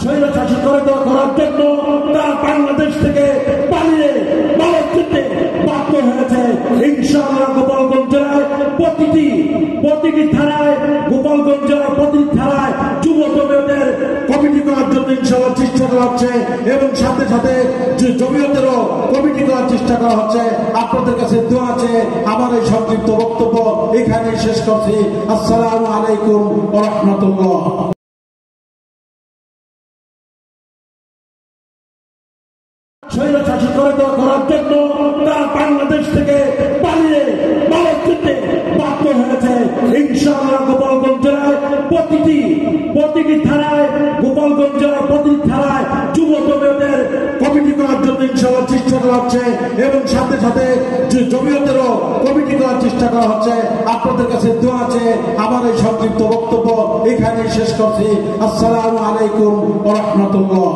স্বৈরশাসী করে দেওয়া করার জন্য তারা বাংলাদেশ থেকে পালিয়ে ভারতে বাধ্য হয়েছে। ইনশাআল্লাহ গোপালগঞ্জ জেলায় প্রতিটি থানায়, গোপালগঞ্জ জেলার প্রতিটি থানায় যুব জমিয়তের কমিটি করার জন্য ইনশাআল্লাহ চেষ্টা করা হচ্ছে এবং সাথে সাথে জমিয়তেরও কমিটি করার চেষ্টা করা হচ্ছে। আপনাদের কাছে দোয়া আছে। আমার এই সংক্ষিপ্ত বক্তব্য এখানেই শেষ করছি। আসসালামু আলাইকুম ওয়া রাহমাতুল্লাহ। স্বৈরশাসী করে দেওয়া করার জন্য তারা বাংলাদেশ থেকে পালিয়ে ভারতে বাধ্য হয়েছে। ইনশাআল্লাহ গোপালগঞ্জ জেলায় প্রতিটি থানায়, গোপালগঞ্জ জেলার প্রতিটি থানায় যুব জমিয়তের কমিটি করার জন্য ইনশাআল্লাহ চেষ্টা করা হচ্ছে এবং সাথে সাথে জমিয়তেরও কমিটি করার চেষ্টা করা হচ্ছে। আপনাদের কাছে দোয়া আছে। আমার এই সংক্ষিপ্ত বক্তব্য এখানেই শেষ করছি। আসসালামু আলাইকুম ওয়া রাহমাতুল্লাহ।